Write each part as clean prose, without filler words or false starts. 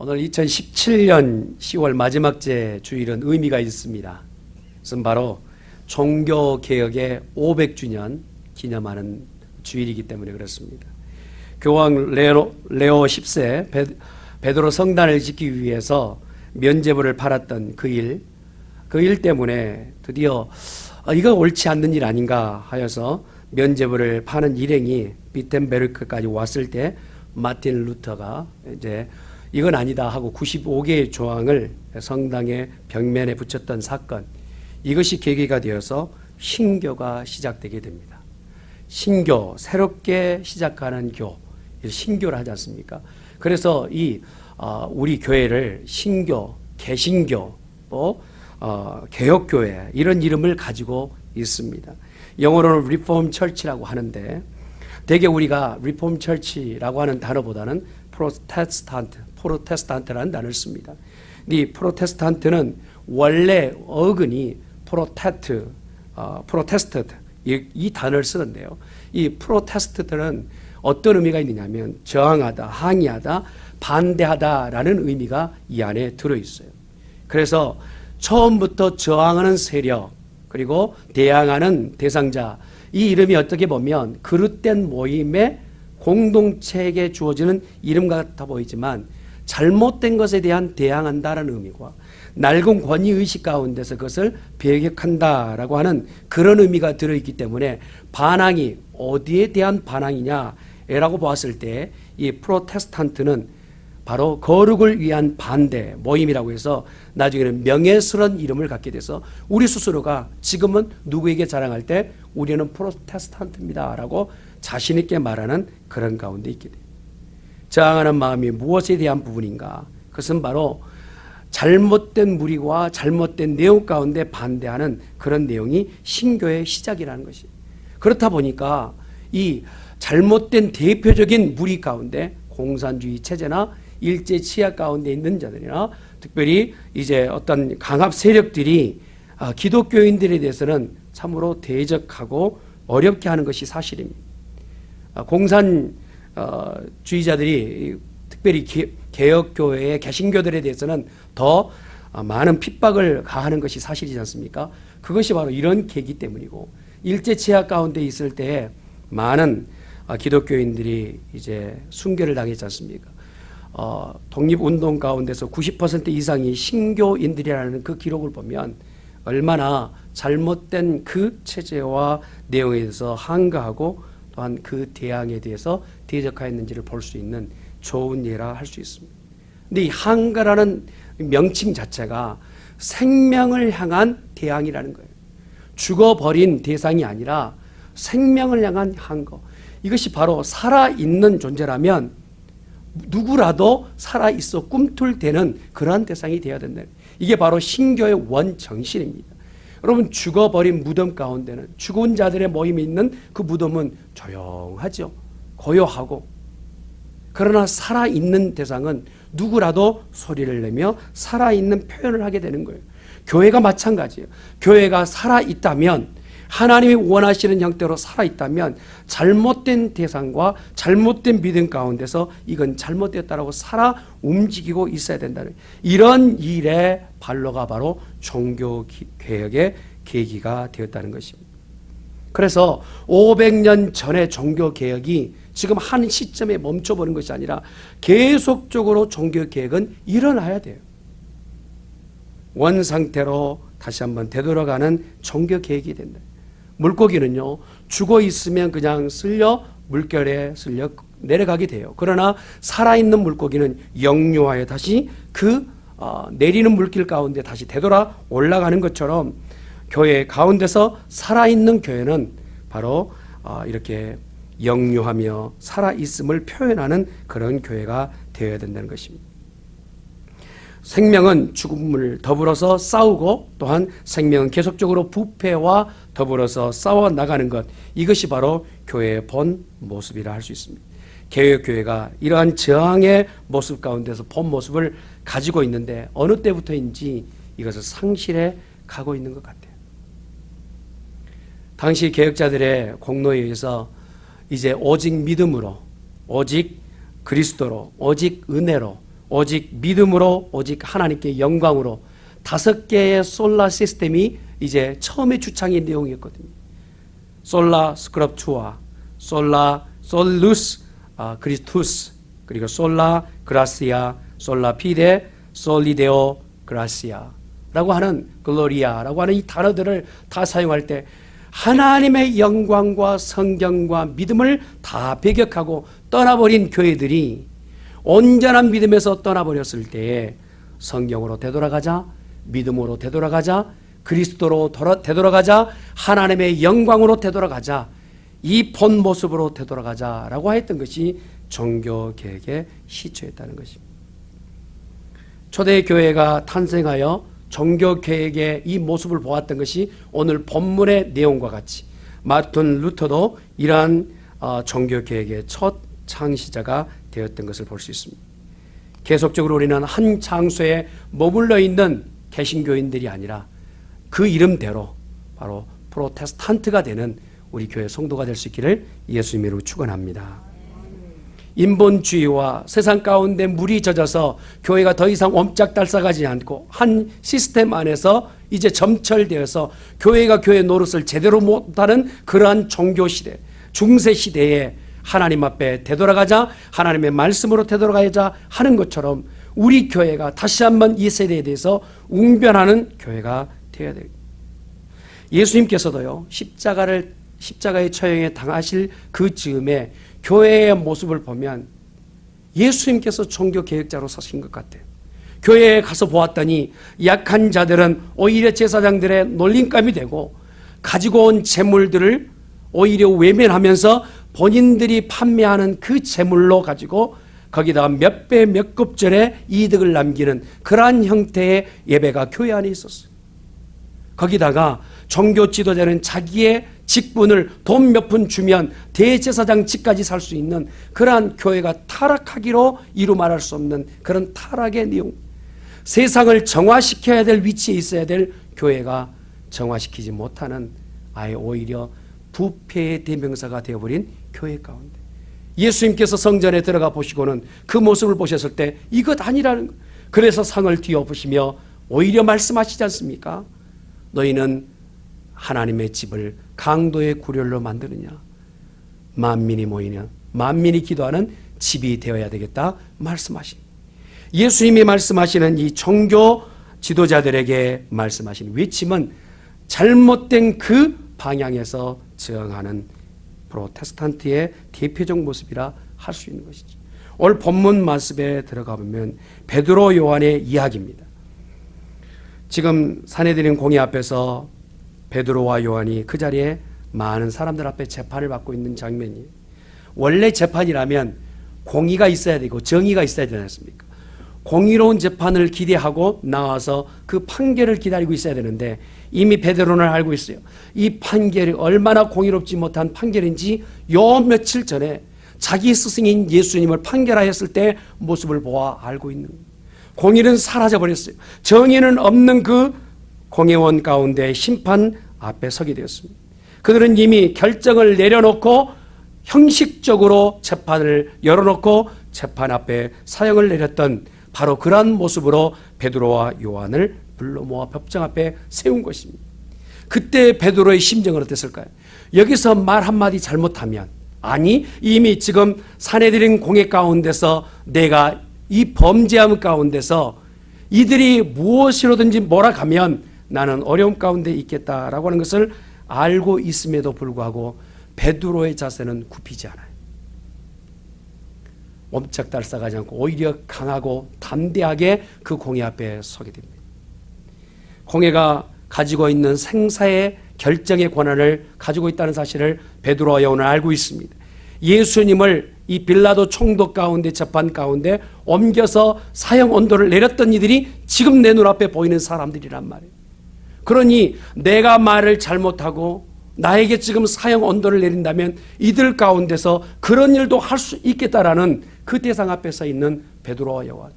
오늘 2017년 10월 마지막 제 주일은 의미가 있습니다. 그것은 바로 종교개혁의 500주년 기념하는 주일이기 때문에 그렇습니다. 교황 레오 10세 베드로 성단을 짓기 위해서 면죄부를 팔았던 그 일 때문에 드디어 이거 옳지 않는 일 아닌가 하여서 면죄부를 파는 일행이 비텐베르크까지 왔을 때 마틴 루터가 이제 이건 아니다 하고 95개의 조항을 성당의 벽면에 붙였던 사건, 이것이 계기가 되어서 신교가 시작되게 됩니다. 신교, 새롭게 시작하는 교, 신교를 하지 않습니까? 그래서 우리 교회를 신교, 개신교, 개혁교회 이런 이름을 가지고 있습니다. 영어로는 리폼 처치라고 하는데 대개 우리가 리폼 처치라고 하는 단어보다는 프로테스탄트라는 단어를 씁니다. 이 프로테스탄트는 원래 어근이 프로테스트 이 단어를 쓰는데요. 이 프로테스트는 어떤 의미가 있느냐면 저항하다, 항의하다, 반대하다라는 의미가 이 안에 들어있어요. 그래서 처음부터 저항하는 세력 그리고 대항하는 대상자, 이 이름이 어떻게 보면 그릇된 모임의 공동체에게 주어지는 이름 같아 보이지만 잘못된 것에 대한 대항한다라는 의미와 낡은 권위의식 가운데서 그것을 배격한다라고 하는 그런 의미가 들어있기 때문에 반항이 어디에 대한 반항이냐라고 보았을 때 이 프로테스탄트는 바로 거룩을 위한 반대 모임이라고 해서 나중에는 명예스러운 이름을 갖게 돼서 우리 스스로가 지금은 누구에게 자랑할 때 우리는 프로테스탄트입니다 라고 자신 있게 말하는 그런 가운데 있게 돼요. 저항하는 마음이 무엇에 대한 부분인가? 그것은 바로 잘못된 무리와 잘못된 내용 가운데 반대하는 그런 내용이 신교의 시작이라는 것이에요. 그렇다 보니까 이 잘못된 대표적인 무리 가운데 공산주의 체제나 일제 치하 가운데 있는 자들이나 특별히 이제 어떤 강압 세력들이 기독교인들에 대해서는 참으로 대적하고 어렵게 하는 것이 사실입니다. 공산주의자들이 특별히 개혁교회의 개신교들에 대해서는 더 많은 핍박을 가하는 것이 사실이지 않습니까? 그것이 바로 이런 계기 때문이고 일제 치하 가운데 있을 때 많은 기독교인들이 이제 순교를 당했지 않습니까? 독립운동 가운데서 90% 이상이 신교인들이라는 그 기록을 보면 얼마나 잘못된 그 체제와 내용에 대해서 항거하고 또한 그 대항에 대해서 대적하였는지를 볼 수 있는 좋은 예라 할 수 있습니다. 근데 이 항거라는 명칭 자체가 생명을 향한 대항이라는 거예요. 죽어버린 대상이 아니라 생명을 향한 항거. 이것이 바로 살아있는 존재라면 누구라도 살아있어 꿈틀대는 그러한 대상이 되어야 된다. 이게 바로 신교의 원정신입니다. 여러분, 죽어버린 무덤 가운데는 죽은 자들의 모임이 있는 그 무덤은 조용하죠. 고요하고. 그러나 살아있는 대상은 누구라도 소리를 내며 살아있는 표현을 하게 되는 거예요. 교회가 마찬가지예요. 교회가 살아있다면 하나님이 원하시는 형태로 살아있다면 잘못된 대상과 잘못된 믿음 가운데서 이건 잘못되었다라고 살아 움직이고 있어야 된다는 이런 일의 발로가 바로 종교개혁의 계기가 되었다는 것입니다. 그래서 500년 전의 종교개혁이 지금 한 시점에 멈춰버린 것이 아니라 계속적으로 종교개혁은 일어나야 돼요. 원상태로 다시 한번 되돌아가는 종교개혁이 된다. 물고기는요, 죽어 있으면 그냥 물결에 쓸려 내려가게 돼요. 그러나 살아있는 물고기는 역류하여 다시 내리는 물길 가운데 다시 되돌아 올라가는 것처럼 교회 가운데서 살아있는 교회는 바로 이렇게 역류하며 살아있음을 표현하는 그런 교회가 되어야 된다는 것입니다. 생명은 죽음을 더불어서 싸우고 또한 생명은 계속적으로 부패와 더불어서 싸워 나가는 것, 이것이 바로 교회의 본 모습이라 할 수 있습니다. 개혁교회가 이러한 저항의 모습 가운데서 본 모습을 가지고 있는데 어느 때부터인지 이것을 상실해 가고 있는 것 같아요. 당시 개혁자들의 공로에 의해서 이제 오직 믿음으로, 오직 그리스도로, 오직 은혜로, 오직 믿음으로, 오직 하나님께 영광으로 5개의 솔라 시스템이 이제 처음에 주창의 내용이었거든요. 솔라 스크럽투아, 솔라 솔루스 그리스투스, 그리고 솔라 그라시아, 솔라 피데, 솔리데오 그라시아라고 하는 글로리아라고 하는 이 단어들을 다 사용할 때 하나님의 영광과 성경과 믿음을 다 배격하고 떠나버린 교회들이 온전한 믿음에서 떠나버렸을 때에 성경으로 되돌아가자, 믿음으로 되돌아가자, 그리스도로 되돌아가자, 하나님의 영광으로 되돌아가자, 이 본 모습으로 되돌아가자라고 했던 것이 종교개혁의 시초였다는 것입니다. 초대교회가 탄생하여 종교개혁의 이 모습을 보았던 것이 오늘 본문의 내용과 같이 마틴 루터도 이러한 종교개혁의 첫 창시자가 되었던 것을 볼 수 있습니다. 계속적으로 우리는 한 장소에 머물러 있는 개신교인들이 아니라 그 이름대로 바로 프로테스탄트가 되는 우리 교회 성도가 될 수 있기를 예수님으로 축원합니다. 인본주의와 세상 가운데 물이 젖어서 교회가 더 이상 옴짝달싹하지 않고 한 시스템 안에서 이제 점철되어서 교회가 교회 노릇을 제대로 못하는 그러한 종교시대, 중세시대에 하나님 앞에 되돌아가자, 하나님의 말씀으로 되돌아가자 하는 것처럼 우리 교회가 다시 한번 이 세대에 대해서 웅변하는 교회가 되어야 됩니다. 예수님께서도요, 십자가의 처형에 당하실 그 즈음에 교회의 모습을 보면 예수님께서 종교개혁자로 서신 것 같아요. 교회에 가서 보았더니 약한 자들은 오히려 제사장들의 놀림감이 되고 가지고 온 재물들을 오히려 외면하면서 본인들이 판매하는 그 재물로 가지고 거기다가 몇 배 몇 급절의 이득을 남기는 그러한 형태의 예배가 교회 안에 있었어요. 거기다가 종교 지도자는 자기의 직분을 돈 몇 푼 주면 대제사장 직까지 살 수 있는 그러한 교회가 타락하기로 이루 말할 수 없는 그런 타락의 내용. 세상을 정화시켜야 될 위치에 있어야 될 교회가 정화시키지 못하는 아예 오히려 부패의 대명사가 되어버린 교회 가운데 예수님께서 성전에 들어가 보시고는 그 모습을 보셨을 때 이것 아니라는 거예요. 그래서 상을 뒤엎으시며 오히려 말씀하시지 않습니까? 너희는 하나님의 집을 강도의 구렬로 만드느냐, 만민이 모이냐, 만민이 기도하는 집이 되어야 되겠다 말씀하신, 예수님이 말씀하시는 이 종교 지도자들에게 말씀하신 외침은 잘못된 그 방향에서 저항하는 프로테스탄트의 대표적 모습이라 할 수 있는 것이죠. 오늘 본문 말씀에 들어가 보면 베드로 요한의 이야기입니다. 지금 산헤드린 공회 앞에서 베드로와 요한이 그 자리에 많은 사람들 앞에 재판을 받고 있는 장면이에요. 원래 재판이라면 공의가 있어야 되고 정의가 있어야 되지 않습니까? 공의로운 재판을 기대하고 나와서 그 판결을 기다리고 있어야 되는데 이미 베드로는 알고 있어요. 이 판결이 얼마나 공의롭지 못한 판결인지 요 며칠 전에 자기 스승인 예수님을 판결하였을 때 모습을 보아 알고 있는 거예요. 공의는 사라져버렸어요. 정의는 없는 그 공회원 가운데 심판 앞에 서게 되었습니다. 그들은 이미 결정을 내려놓고 형식적으로 재판을 열어놓고 재판 앞에 사형을 내렸던 바로 그러한 모습으로 베드로와 요한을 불러 모아 법정 앞에 세운 것입니다. 그때 베드로의 심정은 어땠을까요? 여기서 말 한마디 잘못하면, 아니 이미 지금 산헤드린 공회 가운데서 내가 이 범죄함 가운데서 이들이 무엇이로든지 몰아가면 나는 어려움 가운데 있겠다라고 하는 것을 알고 있음에도 불구하고 베드로의 자세는 굽히지 않아요. 옴짝달싹하지 않고 오히려 강하고 담대하게 그 공회 앞에 서게 됩니다. 공회가 가지고 있는 생사의 결정의 권한을 가지고 있다는 사실을 베드로와 요한은 알고 있습니다. 예수님을 이 빌라도 총독 가운데 재판 가운데 옮겨서 사형 언도를 내렸던 이들이 지금 내 눈앞에 보이는 사람들이란 말이에요. 그러니 내가 말을 잘못하고 나에게 지금 사형 언도를 내린다면 이들 가운데서 그런 일도 할 수 있겠다라는 그 대상 앞에 서 있는 베드로와 요한.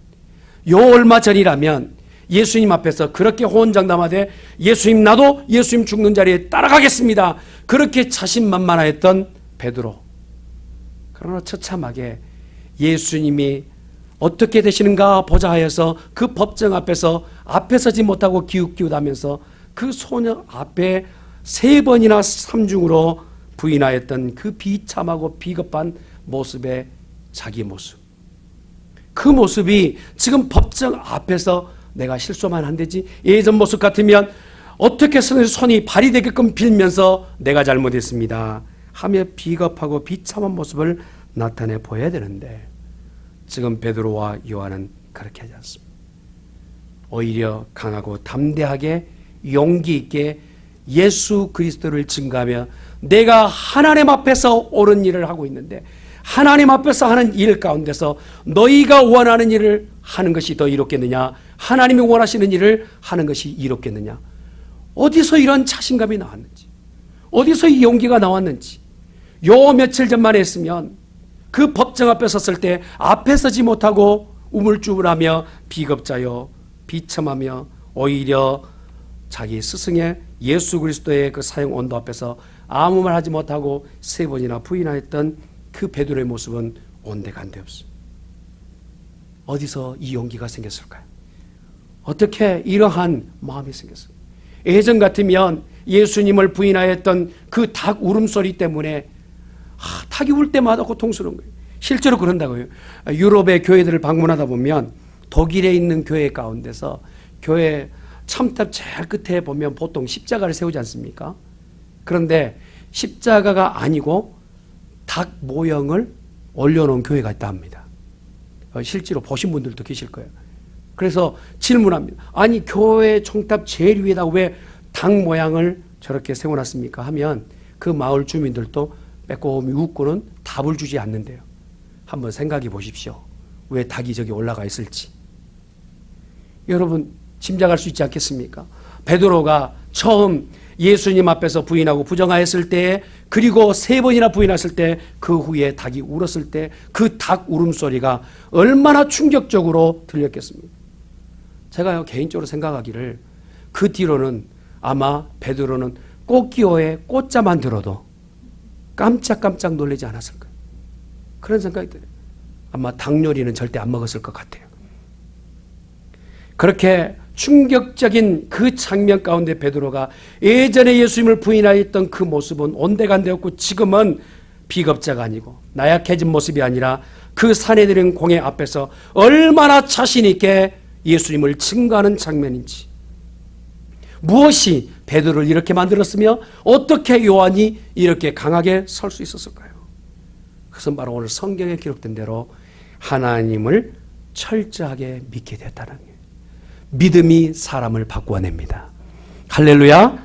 요 얼마 전이라면 예수님 앞에서 그렇게 호언장담하되 예수님 나도 예수님 죽는 자리에 따라가겠습니다. 그렇게 자신만만하였던 베드로. 그러나 처참하게 예수님이 어떻게 되시는가 보자 하여서 그 법정 앞에서 앞에 서지 못하고 기웃기웃하면서 그 소녀 앞에 3번이나 삼중으로 부인하였던 그 비참하고 비겁한 모습의 자기 모습, 그 모습이 지금 법정 앞에서 내가 실수만 안 되지, 예전 모습 같으면 어떻게 손이 발이 되게끔 빌면서 내가 잘못했습니다 하며 비겁하고 비참한 모습을 나타내 보여야 되는데, 지금 베드로와 요한은 그렇게 하지 않습니다. 오히려 강하고 담대하게 용기 있게 예수 그리스도를 증거하며 내가 하나님 앞에서 옳은 일을 하고 있는데, 하나님 앞에서 하는 일 가운데서 너희가 원하는 일을 하는 것이 더 이롭겠느냐, 하나님이 원하시는 일을 하는 것이 이롭겠느냐, 어디서 이런 자신감이 나왔는지, 어디서 이 용기가 나왔는지. 요 며칠 전만 했으면 그 법정 앞에 섰을 때 앞에 서지 못하고 우물쭈물하며 비겁자여 비참하며 오히려 자기 스승의 예수 그리스도의 그 사형 온도 앞에서 아무 말 하지 못하고 3번이나 부인하였던 그 베드로의 모습은 온데간데 없습니다. 어디서 이 용기가 생겼을까요? 어떻게 이러한 마음이 생겼을까요? 예전 같으면 예수님을 부인하였던 그 닭 울음소리 때문에 닭이 울 때마다 고통스러운 거예요. 실제로 그런다고요. 유럽의 교회들을 방문하다 보면 독일에 있는 교회 가운데서 교회 첨탑 제일 끝에 보면 보통 십자가를 세우지 않습니까? 그런데 십자가가 아니고 닭 모형을 올려놓은 교회가 있다 합니다. 실제로 보신 분들도 계실 거예요. 그래서 질문합니다. 아니 교회 총탑 제일 위에다 왜 닭 모양을 저렇게 세워놨습니까? 하면 그 마을 주민들도 빼꼼히 웃고는 답을 주지 않는데요. 한번 생각해 보십시오. 왜 닭이 저기 올라가 있을지. 여러분 짐작할 수 있지 않겠습니까? 베드로가 처음 예수님 앞에서 부인하고 부정하였을 때, 그리고 3번이나 부인했을 때, 그 후에 닭이 울었을 때 그 닭 울음소리가 얼마나 충격적으로 들렸겠습니까? 제가 개인적으로 생각하기를 그 뒤로는 아마 베드로는 꽃기호의 꽃자만 들어도 깜짝깜짝 놀라지 않았을 거예요. 그런 생각이 들어요. 아마 닭 요리는 절대 안 먹었을 것 같아요. 그렇게 충격적인 그 장면 가운데 베드로가 예전에 예수님을 부인하였던 그 모습은 온데간데 없고, 지금은 비겁자가 아니고 나약해진 모습이 아니라 그 사내들인 공회 앞에서 얼마나 자신 있게 예수님을 증거하는 장면인지, 무엇이 베드로를 이렇게 만들었으며 어떻게 요한이 이렇게 강하게 설 수 있었을까요? 그것은 바로 오늘 성경에 기록된 대로 하나님을 철저하게 믿게 됐다는 거예요. 믿음이 사람을 바꾸어냅니다. 할렐루야.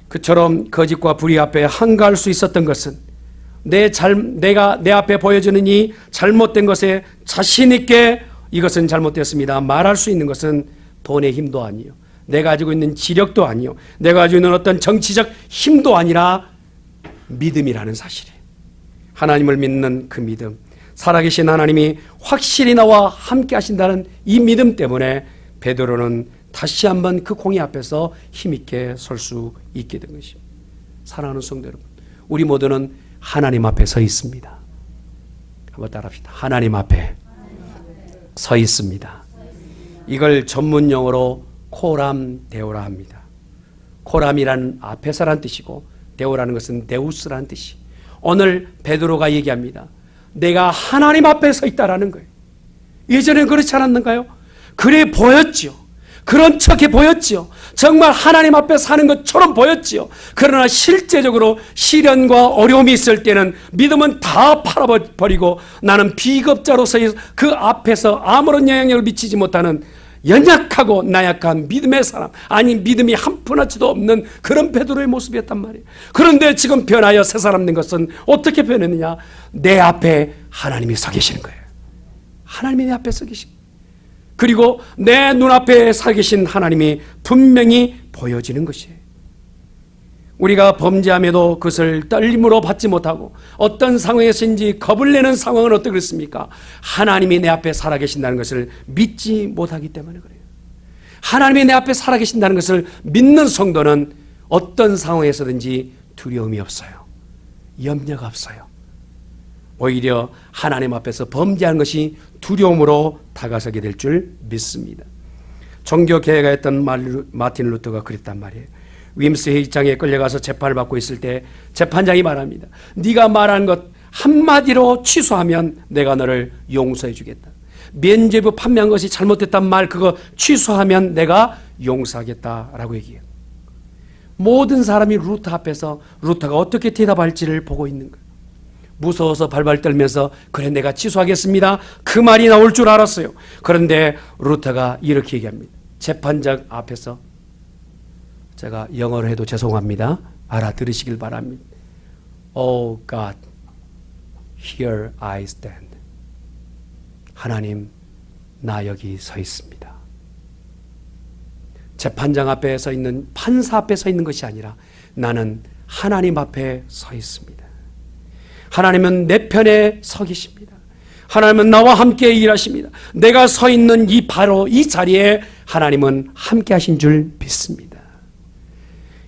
그처럼 거짓과 불의 앞에 한가할 수 있었던 것은 내가 내 앞에 보여주는 이 잘못된 것에 자신 있게 이것은 잘못됐습니다 말할 수 있는 것은 돈의 힘도 아니요, 내가 가지고 있는 지력도 아니요, 내가 가지고 있는 어떤 정치적 힘도 아니라 믿음이라는 사실이에요. 하나님을 믿는 그 믿음, 살아계신 하나님이 확실히 나와 함께 하신다는 이 믿음 때문에 베드로는 다시 한번 그 공의 앞에서 힘있게 설 수 있게 된 것입니다. 사랑하는 성도 여러분, 우리 모두는 하나님 앞에 서 있습니다. 한번 따라합시다. 하나님 앞에 서 있습니다. 이걸 전문 용어로 코람 데오라 합니다. 코람이라는 앞에 서란 뜻이고 데오라는 것은 데우스라는 뜻이. 오늘 베드로가 얘기합니다. 내가 하나님 앞에 서 있다라는 거예요. 예전엔 그렇지 않았는가요? 그래 보였지요. 그런 척해 보였지요. 정말 하나님 앞에 사는 것처럼 보였지요. 그러나 실제적으로 시련과 어려움이 있을 때는 믿음은 다 팔아버리고 나는 비겁자로서 그 앞에서 아무런 영향력을 미치지 못하는 연약하고 나약한 믿음의 사람, 아니 믿음이 한 푼어치도 없는 그런 베드로의 모습이었단 말이에요. 그런데 지금 변하여 새 사람 된 것은 어떻게 변했느냐? 내 앞에 하나님이 서 계시는 거예요. 하나님이 내 앞에 서 계신 거예요. 그리고 내 눈앞에 서 계신 하나님이 분명히 보여지는 것이에요. 우리가 범죄함에도 그것을 떨림으로 받지 못하고 어떤 상황에서인지 겁을 내는 상황은 어떻게 그렇습니까? 하나님이 내 앞에 살아계신다는 것을 믿지 못하기 때문에 그래요. 하나님이 내 앞에 살아계신다는 것을 믿는 성도는 어떤 상황에서든지 두려움이 없어요. 염려가 없어요. 오히려 하나님 앞에서 범죄하는 것이 두려움으로 다가서게 될 줄 믿습니다. 종교개혁가 했던 마틴 루터가 그랬단 말이에요. 윈스 회의장에 끌려가서 재판을 받고 있을 때 재판장이 말합니다. 네가 말한 것 한마디로 취소하면 내가 너를 용서해 주겠다. 면죄부 판매한 것이 잘못됐단 말 그거 취소하면 내가 용서하겠다라고 얘기해요. 모든 사람이 루터 앞에서 루터가 어떻게 대답할지를 보고 있는 거예요. 무서워서 발발 떨면서 그래 내가 취소하겠습니다. 그 말이 나올 줄 알았어요. 그런데 루터가 이렇게 얘기합니다. 재판장 앞에서 제가 영어로 해도 죄송합니다. 알아들으시길 바랍니다. Oh God, here I stand. 하나님, 나 여기 서 있습니다. 재판장 앞에 서 있는, 판사 앞에 서 있는 것이 아니라 나는 하나님 앞에 서 있습니다. 하나님은 내 편에 서 계십니다. 하나님은 나와 함께 일하십니다. 내가 서 있는 바로 이 자리에 하나님은 함께 하신 줄 믿습니다.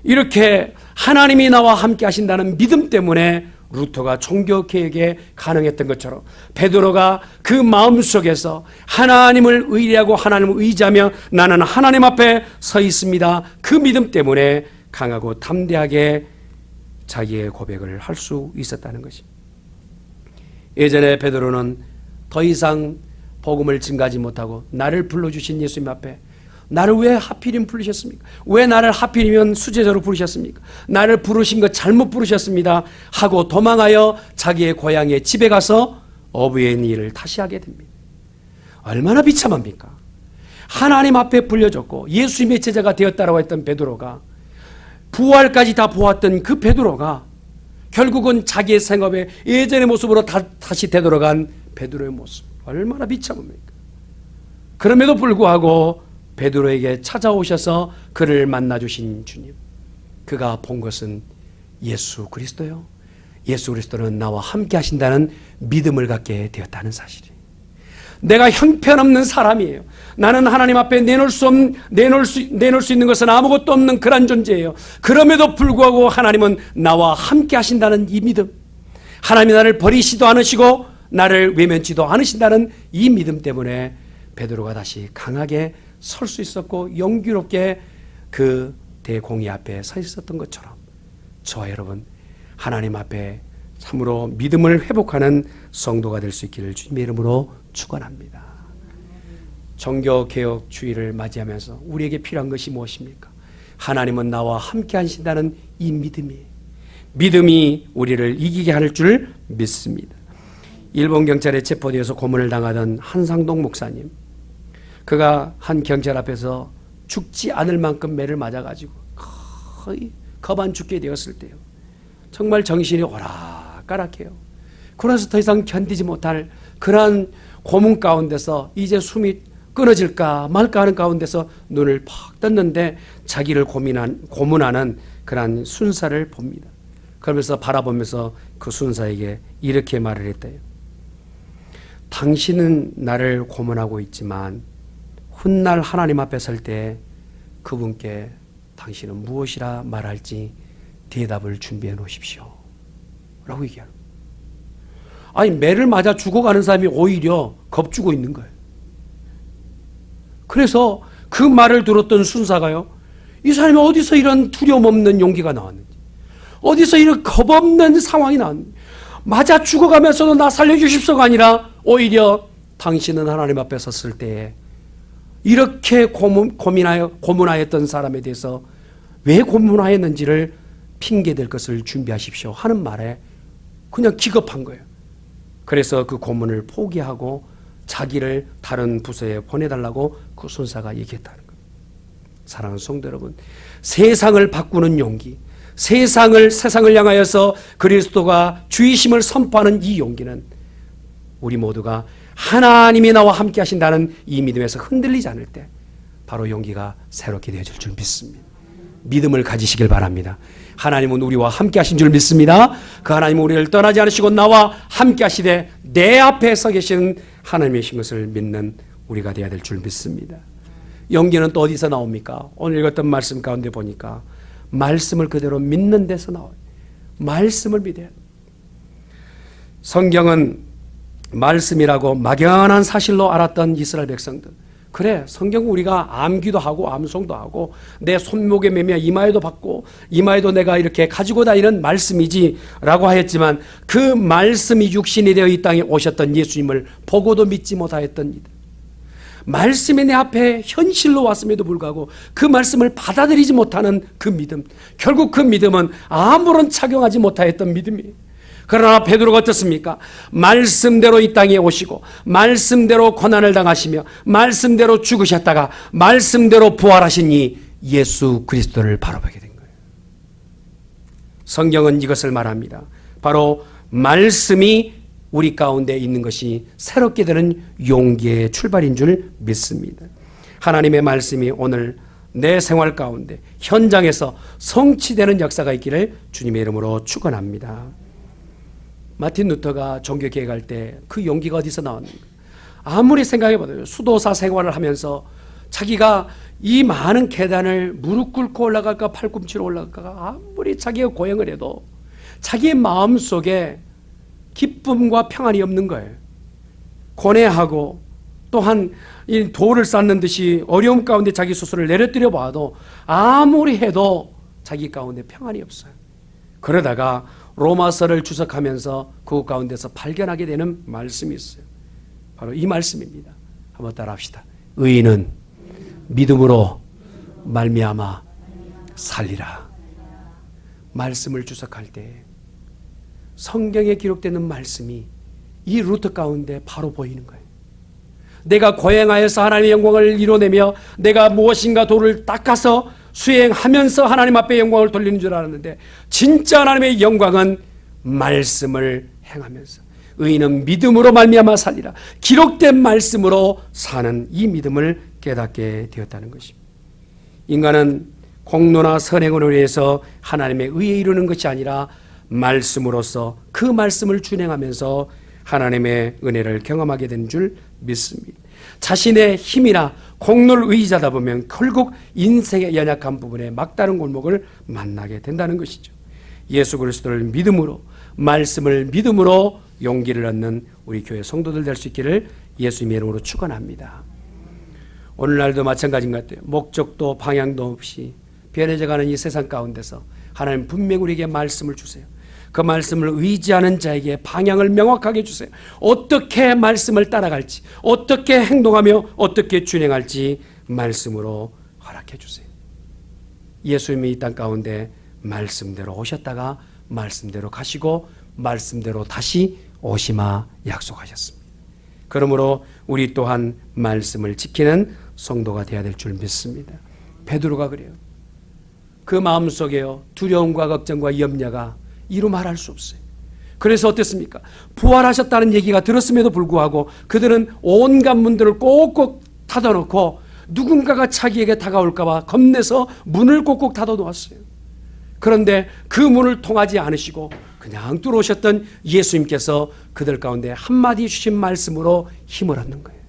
이렇게 하나님이 나와 함께 하신다는 믿음 때문에 루터가 종교개혁에 가능했던 것처럼 베드로가 그 마음속에서 하나님을 의뢰하고 하나님을 의지하며 나는 하나님 앞에 서 있습니다. 그 믿음 때문에 강하고 담대하게 자기의 고백을 할 수 있었다는 것입니다. 예전에 베드로는 더 이상 복음을 증가하지 못하고 나를 불러주신 예수님 앞에 나를 왜 하필이면 부르셨습니까? 왜 나를 하필이면 수제자로 부르셨습니까? 나를 부르신 것 잘못 부르셨습니다 하고 도망하여 자기의 고향의 집에 가서 어부의 일을 다시 하게 됩니다. 얼마나 비참합니까? 하나님 앞에 불려졌고 예수님의 제자가 되었다라고 했던 베드로가 부활까지 다 보았던 그 베드로가 결국은 자기의 생업에 예전의 모습으로 다시 되돌아간 베드로의 모습 얼마나 비참합니까? 그럼에도 불구하고 베드로에게 찾아오셔서 그를 만나주신 주님, 그가 본 것은 예수 그리스도요. 예수 그리스도는 나와 함께 하신다는 믿음을 갖게 되었다는 사실이에요. 내가 형편없는 사람이에요. 나는 하나님 앞에 내놓을 수 있는 것은 아무것도 없는 그런 존재예요. 그럼에도 불구하고 하나님은 나와 함께 하신다는 이 믿음, 하나님이 나를 버리시도 않으시고 나를 외면치도 않으신다는 이 믿음 때문에 베드로가 다시 강하게 설 수 있었고 용기롭게 그 대공의 앞에 서 있었던 것처럼 저와 여러분 하나님 앞에 참으로 믿음을 회복하는 성도가 될 수 있기를 주님의 이름으로 축원합니다. 종교개혁 주의를 맞이하면서 우리에게 필요한 것이 무엇입니까? 하나님은 나와 함께 하신다는 이 믿음이 우리를 이기게 할 줄 믿습니다. 일본 경찰에 체포되어서 고문을 당하던 한상동 목사님, 그가 한 경찰 앞에서 죽지 않을 만큼 매를 맞아가지고 거의 거반 죽게 되었을 때요, 정말 정신이 오락가락해요. 그래서 더 이상 견디지 못할 그러한 고문 가운데서 이제 숨이 끊어질까 말까 하는 가운데서 눈을 팍 떴는데 자기를 고문하는 그러한 순사를 봅니다. 그러면서 바라보면서 그 순사에게 이렇게 말을 했대요. 당신은 나를 고문하고 있지만 훗날 하나님 앞에 설 때 그분께 당신은 무엇이라 말할지 대답을 준비해 놓으십시오 라고 얘기하는 거예요. 아니 매를 맞아 죽어가는 사람이 오히려 겁주고 있는 거예요. 그래서 그 말을 들었던 순사가요, 이 사람이 어디서 이런 두려움 없는 용기가 나왔는지, 어디서 이런 겁없는 상황이 나왔는지, 맞아 죽어가면서도 나 살려주십시오가 아니라 오히려 당신은 하나님 앞에 섰을 때에 이렇게 고문하였던 사람에 대해서 왜 고문하였는지를 핑계댈 것을 준비하십시오 하는 말에 그냥 기겁한 거예요. 그래서 그 고문을 포기하고 자기를 다른 부서에 보내달라고 그 순사가 얘기했다는 거예요. 사랑하는 성도 여러분, 세상을 바꾸는 용기, 세상을 향하여서 그리스도가 주이심을 선포하는 이 용기는 우리 모두가 하나님이 나와 함께 하신다는 이 믿음에서 흔들리지 않을 때 바로 용기가 새롭게 되어질 줄 믿습니다. 믿음을 가지시길 바랍니다. 하나님은 우리와 함께 하신 줄 믿습니다. 그 하나님은 우리를 떠나지 않으시고 나와 함께 하시되 내 앞에 서 계신 하나님이신 것을 믿는 우리가 되어야 될 줄 믿습니다. 용기는 또 어디서 나옵니까? 오늘 읽었던 말씀 가운데 보니까 말씀을 그대로 믿는 데서 나와요. 말씀을 믿어야 돼요. 성경은 말씀이라고 막연한 사실로 알았던 이스라엘 백성들, 그래 성경 우리가 암기도 하고 암송도 하고 내 손목에 매며 이마에도 받고 이마에도 내가 이렇게 가지고 다니는 말씀이지 라고 하였지만, 그 말씀이 육신이 되어 이 땅에 오셨던 예수님을 보고도 믿지 못하였던 이들, 말씀이 내 앞에 현실로 왔음에도 불구하고 그 말씀을 받아들이지 못하는 그 믿음, 결국 그 믿음은 아무런 착용하지 못하였던 믿음이에요. 그러나 베드로가 어떻습니까? 말씀대로 이 땅에 오시고 말씀대로 고난을 당하시며 말씀대로 죽으셨다가 말씀대로 부활하신 이 예수 그리스도를 바라보게 된 거예요. 성경은 이것을 말합니다. 바로 말씀이 우리 가운데 있는 것이 새롭게 되는 용기의 출발인 줄 믿습니다. 하나님의 말씀이 오늘 내 생활 가운데 현장에서 성취되는 역사가 있기를 주님의 이름으로 축원합니다. 마틴 루터가 종교 개혁할 때 그 용기가 어디서 나왔는가? 아무리 생각해봐도 수도사 생활을 하면서 자기가 이 많은 계단을 무릎 꿇고 올라갈까 팔꿈치로 올라갈까 아무리 자기가 고행을 해도 자기의 마음속에 기쁨과 평안이 없는 거예요. 고뇌하고 또한 이 돌을 쌓는 듯이 어려움 가운데 자기 스스로를 내려뜨려 봐도 아무리 해도 자기 가운데 평안이 없어요. 그러다가 로마서를 주석하면서 그 가운데서 발견하게 되는 말씀이 있어요. 바로 이 말씀입니다. 한번 따라합시다. 의인은 믿음으로 말미암아 살리라. 말씀을 주석할 때 성경에 기록되는 말씀이 이 루트 가운데 바로 보이는 거예요. 내가 고행하여서 하나님의 영광을 이뤄내며 내가 무엇인가 도를 닦아서 수행하면서 하나님 앞에 영광을 돌리는 줄 알았는데, 진짜 하나님의 영광은 말씀을 행하면서 의인은 믿음으로 말미암아 살리라. 기록된 말씀으로 사는 이 믿음을 깨닫게 되었다는 것입니다. 인간은 공로나 선행으로 인해서 하나님의 의에 이루는 것이 아니라 말씀으로서 그 말씀을 준행하면서 하나님의 은혜를 경험하게 된 줄 믿습니다. 자신의 힘이나 공로를 의지하다 보면 결국 인생의 연약한 부분에 막다른 골목을 만나게 된다는 것이죠. 예수 그리스도를 믿음으로, 말씀을 믿음으로 용기를 얻는 우리 교회 성도들 될 수 있기를 예수님의 이름으로 축원합니다. 오늘날도 마찬가지인 것 같아요. 목적도 방향도 없이 변해져가는 이 세상 가운데서 하나님 분명 우리에게 말씀을 주세요. 그 말씀을 의지하는 자에게 방향을 명확하게 주세요. 어떻게 말씀을 따라갈지, 어떻게 행동하며 어떻게 준행할지 말씀으로 허락해 주세요. 예수님이 이 땅 가운데 말씀대로 오셨다가 말씀대로 가시고 말씀대로 다시 오시마 약속하셨습니다. 그러므로 우리 또한 말씀을 지키는 성도가 되어야 될 줄 믿습니다. 베드로가 그래요. 그 마음속에요, 두려움과 걱정과 염려가 이루 말할 수 없어요. 그래서 어땠습니까? 부활하셨다는 얘기가 들었음에도 불구하고 그들은 온갖 문들을 꼭꼭 닫아놓고 누군가가 자기에게 다가올까 봐 겁내서 문을 꼭꼭 닫아놓았어요. 그런데 그 문을 통하지 않으시고 그냥 들어오셨던 예수님께서 그들 가운데 한마디 주신 말씀으로 힘을 얻는 거예요.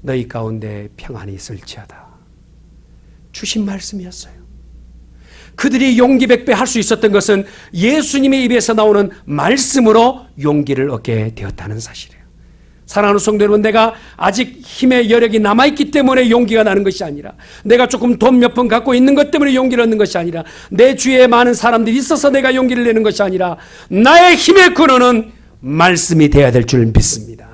너희 가운데 평안이 있을지어다. 주신 말씀이었어요. 그들이 용기 백배 할 수 있었던 것은 예수님의 입에서 나오는 말씀으로 용기를 얻게 되었다는 사실이에요. 사랑하는 성도 여러분, 내가 아직 힘의 여력이 남아있기 때문에 용기가 나는 것이 아니라, 내가 조금 돈 몇 푼 갖고 있는 것 때문에 용기를 얻는 것이 아니라, 내 주위에 많은 사람들이 있어서 내가 용기를 내는 것이 아니라, 나의 힘의 근원은 말씀이 되어야 될 줄 믿습니다.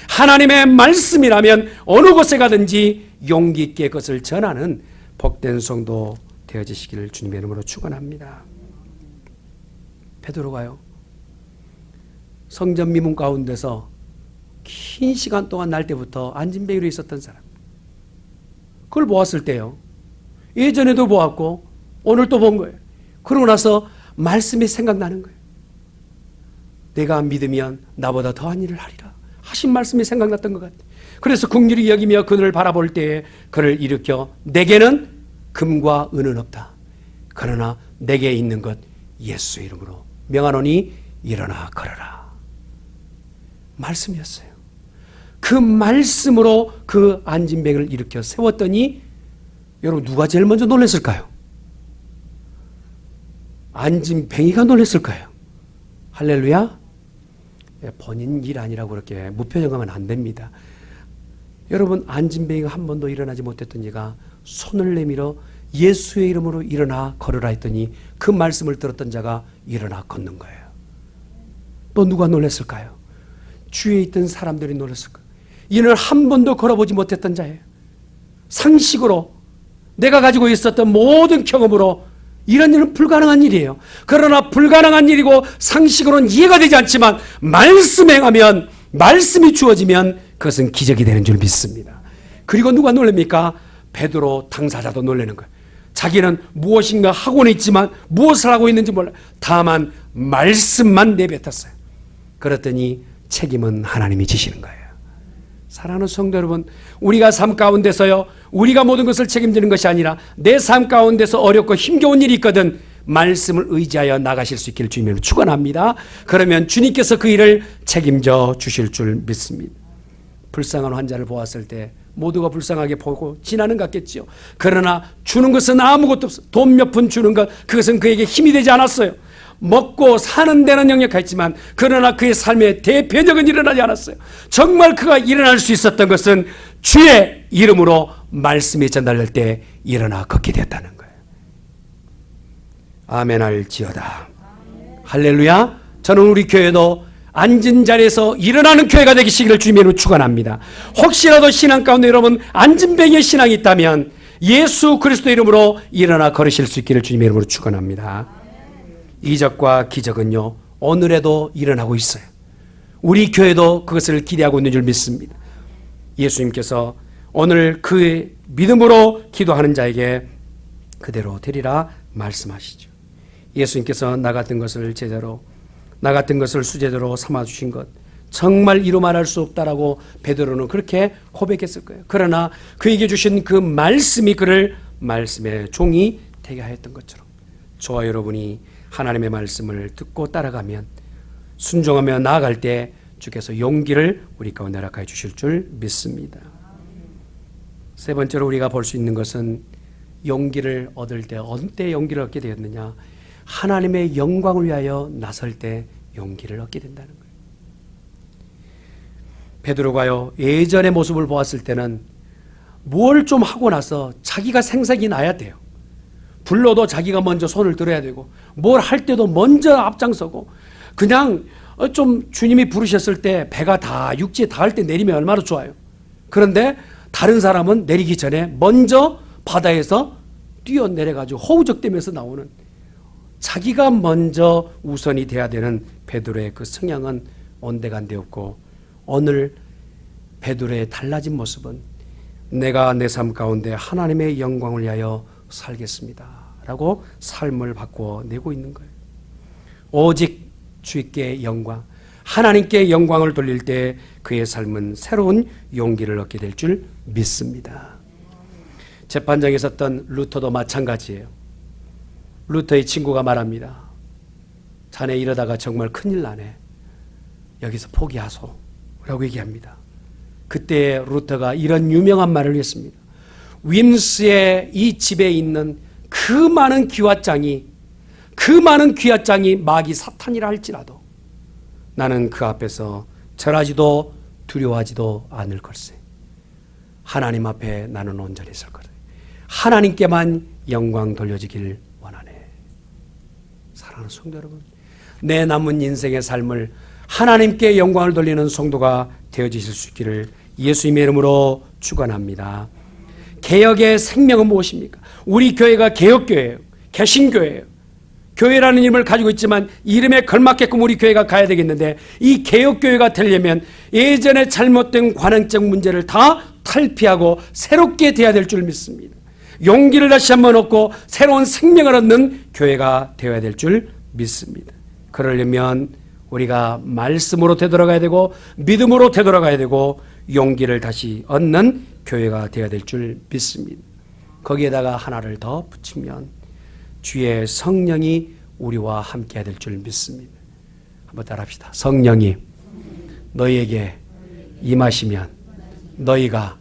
하나님의 말씀이라면 어느 곳에 가든지 용기 있게 그것을 전하는 복된 성도 되어지시기를 주님의 이름으로 축원합니다. 베드로가요, 성전 미문 가운데서 긴 시간 동안 날 때부터 안진뱅이로 있었던 사람, 그걸 보았을 때요, 예전에도 보았고 오늘 또 본 거예요. 그러고 나서 말씀이 생각나는 거예요. 내가 믿으면 나보다 더한 일을 하리라 하신 말씀이 생각났던 것 같아요. 그래서 긍휼히 여기며 그를 바라볼 때에 그를 일으켜 내게는 금과 은은 없다. 그러나 내게 있는 것 예수 이름으로 명하노니 일어나 걸어라. 말씀이었어요. 그 말씀으로 그 안진뱅이를 일으켜 세웠더니 여러분 누가 제일 먼저 놀랐을까요? 안진뱅이가 놀랐을까요? 할렐루야. 본인 일 아니라고 그렇게 무표정하면 안 됩니다. 여러분, 안진뱅이가 한 번도 일어나지 못했던 이가 손을 내밀어 예수의 이름으로 일어나 걸으라 했더니 그 말씀을 들었던 자가 일어나 걷는 거예요. 또 누가 놀랐을까요? 주위에 있던 사람들이 놀랐을 거예요. 이는 한 번도 걸어보지 못했던 자예요. 상식으로 내가 가지고 있었던 모든 경험으로 이런 일은 불가능한 일이에요. 그러나 불가능한 일이고 상식으로는 이해가 되지 않지만 말씀에 행하면, 말씀이 주어지면 그것은 기적이 되는 줄 믿습니다. 그리고 누가 놀랍니까? 베드로 당사자도 놀라는 거예요. 자기는 무엇인가 하고는 있지만 무엇을 하고 있는지 몰라요. 다만 말씀만 내뱉었어요. 그랬더니 책임은 하나님이 지시는 거예요. 사랑하는 성도 여러분, 우리가 삶 가운데서요, 우리가 모든 것을 책임지는 것이 아니라 내 삶 가운데서 어렵고 힘겨운 일이 있거든 말씀을 의지하여 나가실 수 있기를 주님으로 축원합니다. 그러면 주님께서 그 일을 책임져 주실 줄 믿습니다. 불쌍한 환자를 보았을 때 모두가 불쌍하게 보고 지나는 것 같겠지요. 그러나 주는 것은 아무것도 없어요. 돈 몇 푼 주는 것, 그것은 그에게 힘이 되지 않았어요. 먹고 사는 데는 역력했지만 그러나 그의 삶에 대변혁은 일어나지 않았어요. 정말 그가 일어날 수 있었던 것은 주의 이름으로 말씀이 전달될 때 일어나 걷게 되었다는 거예요. 아멘 할지어다. 할렐루야. 저는 우리 교회도 앉은 자리에서 일어나는 교회가 되시기를 주님으로 축원합니다. 혹시라도 신앙 가운데 여러분 앉은뱅이의 신앙이 있다면 예수 그리스도 이름으로 일어나 걸으실 수 있기를 주님의 이름으로 축원합니다. 이적과 기적은요, 오늘에도 일어나고 있어요. 우리 교회도 그것을 기대하고 있는 줄 믿습니다. 예수님께서 오늘 그 믿음으로 기도하는 자에게 그대로 되리라 말씀하시죠. 예수님께서 나 같은 것을 제자로, 나 같은 것을 수제자로 삼아주신 것 정말 이루 말할 수 없다라고 베드로는 그렇게 고백했을 거예요. 그러나 그에게 주신 그 말씀이 그를 말씀의 종이 되게 하였던 것처럼 저와 여러분이 하나님의 말씀을 듣고 따라가면, 순종하며 나아갈 때 주께서 용기를 우리 가운데 허락하여 주실 줄 믿습니다. 세 번째로 우리가 볼 수 있는 것은 용기를 얻을 때, 어느 때 용기를 얻게 되었느냐? 하나님의 영광을 위하여 나설 때 용기를 얻게 된다는 거예요. 베드로가요, 예전의 모습을 보았을 때는 뭘 좀 하고 나서 자기가 생각이 나야 돼요. 불러도 자기가 먼저 손을 들어야 되고, 뭘 할 때도 먼저 앞장서고, 그냥 좀 주님이 부르셨을 때 배가 다 육지에 닿을 때 내리면 얼마나 좋아요. 그런데 다른 사람은 내리기 전에 먼저 바다에서 뛰어내려가지고 허우적대면서 나오는, 자기가 먼저 우선이 돼야 되는 베드로의 그 성향은 온데간데 없고, 오늘 베드로의 달라진 모습은 내가 내 삶 가운데 하나님의 영광을 위하여 살겠습니다 라고 삶을 바꿔내고 있는 거예요. 오직 주께 영광, 하나님께 영광을 돌릴 때 그의 삶은 새로운 용기를 얻게 될 줄 믿습니다. 재판장에 있었던 루터도 마찬가지예요. 루터의 친구가 말합니다. 자네 이러다가 정말 큰일 나네. 여기서 포기하소 라고 얘기합니다. 그때 루터가 이런 유명한 말을 했습니다. 윈스의 이 집에 있는 그 많은 귀화장이 마귀 사탄이라 할지라도 나는 그 앞에서 절하지도 두려워하지도 않을 걸세. 하나님 앞에 나는 온전히 설 거다. 하나님께만 영광 돌려지길 원하네. 사랑하는 성도 여러분, 내 남은 인생의 삶을 하나님께 영광을 돌리는 성도가 되어지실 수 있기를 예수님의 이름으로 축원합니다. 개혁의 생명은 무엇입니까? 우리 교회가 개혁교회예요. 개신교회예요. 교회라는 이름을 가지고 있지만 이름에 걸맞게끔 우리 교회가 가야 되겠는데, 이 개혁교회가 되려면 예전에 잘못된 관행적 문제를 다 탈피하고 새롭게 돼야 될 줄 믿습니다. 용기를 다시 한번 얻고 새로운 생명을 얻는 교회가 되어야 될 줄 믿습니다. 그러려면 우리가 말씀으로 되돌아가야 되고 믿음으로 되돌아가야 되고 용기를 다시 얻는 교회가 되어야 될 줄 믿습니다. 거기에다가 하나를 더 붙이면 주의 성령이 우리와 함께 될 줄 믿습니다. 한번 따라합시다. 성령이 너희에게 임하시면 너희가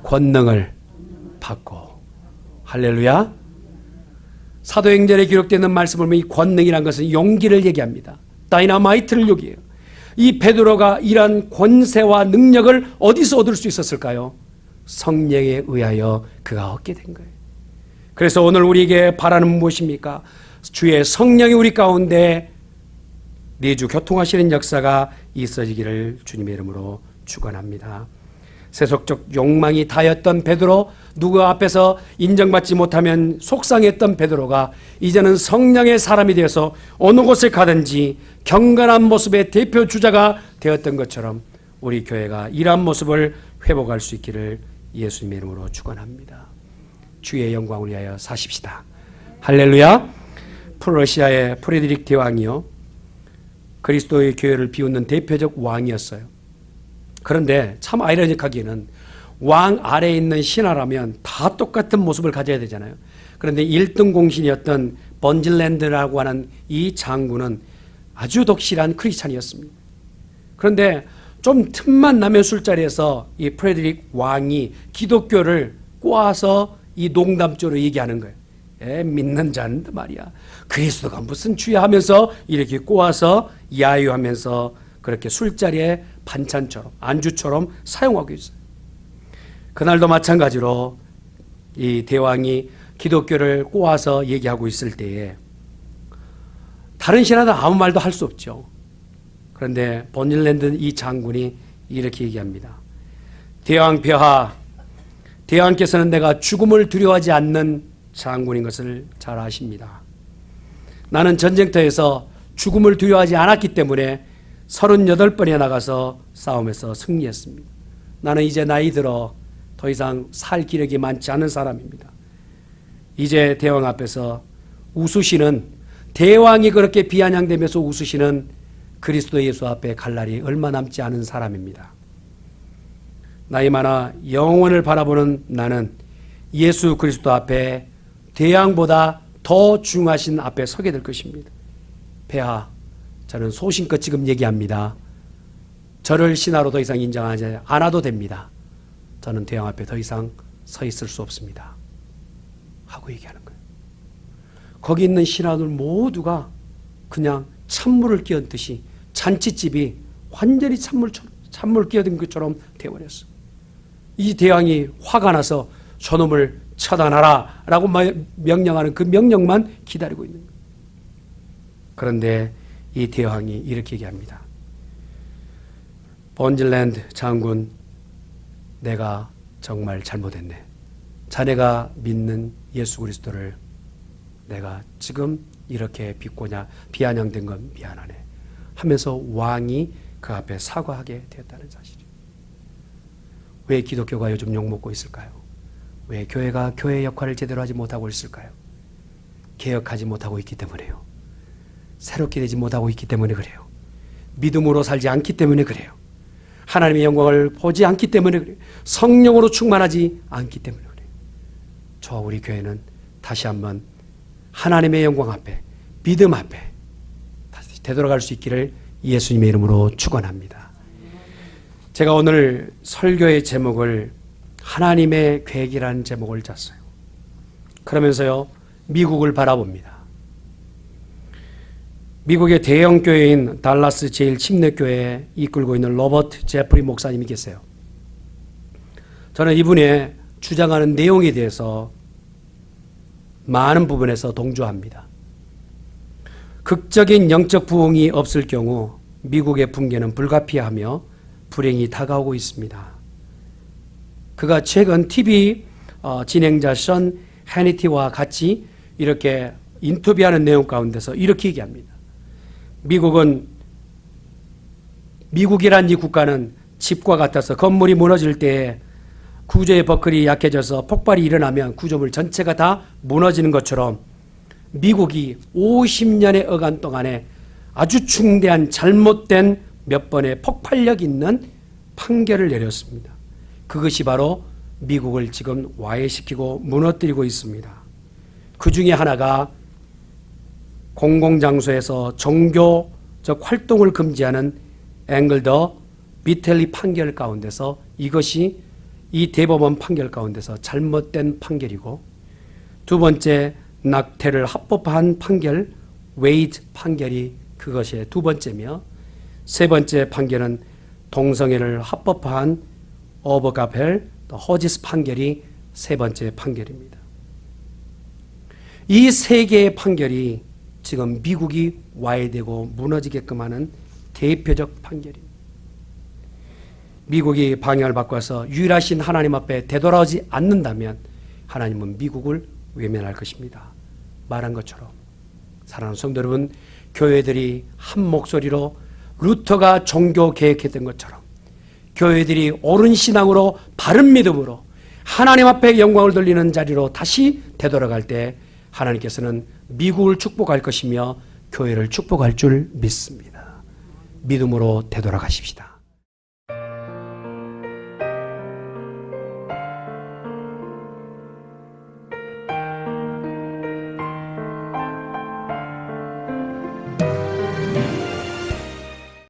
권능을 받고. 할렐루야. 사도행전에 기록되는 말씀을 보면 이 권능이란 것은 용기를 얘기합니다. 다이나마이트를 얘기해요. 이 베드로가 이러한 권세와 능력을 어디서 얻을 수 있었을까요? 성령에 의하여 그가 얻게 된 거예요. 그래서 오늘 우리에게 바라는 무엇입니까? 주의 성령이 우리 가운데 내주 교통하시는 역사가 있어지기를 주님의 이름으로 축원합니다. 세속적 욕망이 다였던 베드로, 누구 앞에서 인정받지 못하면 속상했던 베드로가 이제는 성령의 사람이 되어서 어느 곳에 가든지 경건한 모습의 대표 주자가 되었던 것처럼 우리 교회가 이러한 모습을 회복할 수 있기를 예수님의 이름으로 축원합니다. 주의 영광을 위하여 사십시다. 할렐루야. 프로시아의 프레드릭 대왕이요, 그리스도의 교회를 비웃는 대표적 왕이었어요. 그런데 참 아이러니하기에는 왕 아래에 있는 신하라면 다 똑같은 모습을 가져야 되잖아요. 그런데 1등 공신이었던 번질랜드라고 하는 이 장군은 아주 독실한 크리스찬이었습니다. 그런데 좀 틈만 나면 술자리에서 이 프레드릭 왕이 기독교를 꼬아서 이 농담조로 얘기하는 거예요. 믿는 자는 말이야, 그리스도가 무슨 주야 하면서 이렇게 꼬아서 야유하면서 그렇게 술자리에 반찬처럼 안주처럼 사용하고 있어요. 그날도 마찬가지로 이 대왕이 기독교를 꼬아서 얘기하고 있을 때에 다른 신하는 아무 말도 할 수 없죠. 그런데 번질랜드 이 장군이 이렇게 얘기합니다. 대왕 폐하, 대왕께서는 내가 죽음을 두려워하지 않는 장군인 것을 잘 아십니다. 나는 전쟁터에서 죽음을 두려워하지 않았기 때문에 38번에 나가서 싸움에서 승리했습니다. 나는 이제 나이 들어 더 이상 살 기력이 많지 않은 사람입니다. 이제 대왕 앞에서 웃으시는, 대왕이 그렇게 비아냥대면서 웃으시는 그리스도 예수 앞에 갈 날이 얼마 남지 않은 사람입니다. 나이 많아 영원을 바라보는 나는 예수 그리스도 앞에 대왕보다 더 중하신 앞에 서게 될 것입니다. 폐하, 저는 소신껏 지금 얘기합니다. 저를 신하로 더 이상 인정하지 않아도 됩니다. 저는 대왕 앞에 더 이상 서 있을 수 없습니다. 하고 얘기하는 거예요. 거기 있는 신하들 모두가 그냥 찬물을 끼얹듯이 잔치집이 완전히 찬물 끼얹은 것처럼 되어버렸어요. 이 대왕이 화가 나서 저놈을 처단하라 라고 명령하는 그 명령만 기다리고 있는 거예요. 그런데 이 대왕이 이렇게 얘기합니다. 번질랜드 장군, 내가 정말 잘못했네. 자네가 믿는 예수 그리스도를 내가 지금 이렇게 비아냥된 건 미안하네 하면서 왕이 그 앞에 사과하게 되었다는 사실이에요. 왜 기독교가 요즘 욕먹고 있을까요? 왜 교회가 교회의 역할을 제대로 하지 못하고 있을까요? 개혁하지 못하고 있기 때문에요. 새롭게 되지 못하고 있기 때문에 그래요. 믿음으로 살지 않기 때문에 그래요. 하나님의 영광을 보지 않기 때문에 그래요. 성령으로 충만하지 않기 때문에 그래요. 저와 우리 교회는 다시 한번 하나님의 영광 앞에, 믿음 앞에 다시 되돌아갈 수 있기를 예수님의 이름으로 축원합니다. 제가 오늘 설교의 제목을 하나님의 계획이라는 제목을 짰어요. 그러면서요, 미국을 바라봅니다. 미국의 대형 교회인 달라스 제1침례교회에 이끌고 있는 로버트 제프리 목사님이 계세요. 저는 이분의 주장하는 내용에 대해서 많은 부분에서 동조합니다. 극적인 영적 부흥이 없을 경우 미국의 붕괴는 불가피하며 불행이 다가오고 있습니다. 그가 최근 TV 진행자 션 해니티와 같이 이렇게 인터뷰하는 내용 가운데서 이렇게 얘기합니다. 미국이란 이 국가는 집과 같아서 건물이 무너질 때 구조의 버클이 약해져서 폭발이 일어나면 구조물 전체가 다 무너지는 것처럼 미국이 50년의 어간 동안에 아주 중대한 잘못된 몇 번의 폭발력 있는 판결을 내렸습니다. 그것이 바로 미국을 지금 와해시키고 무너뜨리고 있습니다. 그 중에 하나가 공공장소에서 종교적 활동을 금지하는 앵글 더 비텔리 판결 가운데서 이것이 이 대법원 판결 가운데서 잘못된 판결이고, 두 번째 낙태를 합법화한 판결 웨이드 판결이 그것의 두 번째며, 세 번째 판결은 동성애를 합법화한 오버가펠 허지스 판결이 세 번째 판결입니다. 이 세 개의 판결이 지금 미국이 와해되고 무너지게끔 하는 대표적 판결입니다. 미국이 방향을 바꿔서 유일하신 하나님 앞에 되돌아오지 않는다면 하나님은 미국을 외면할 것입니다. 말한 것처럼 사랑하는 성도 여러분, 교회들이 한 목소리로 루터가 종교 개혁했던 것처럼 교회들이 옳은 신앙으로 바른 믿음으로 하나님 앞에 영광을 돌리는 자리로 다시 되돌아갈 때 하나님께서는 미국을 축복할 것이며 교회를 축복할 줄 믿습니다. 믿음으로 되돌아가십시다.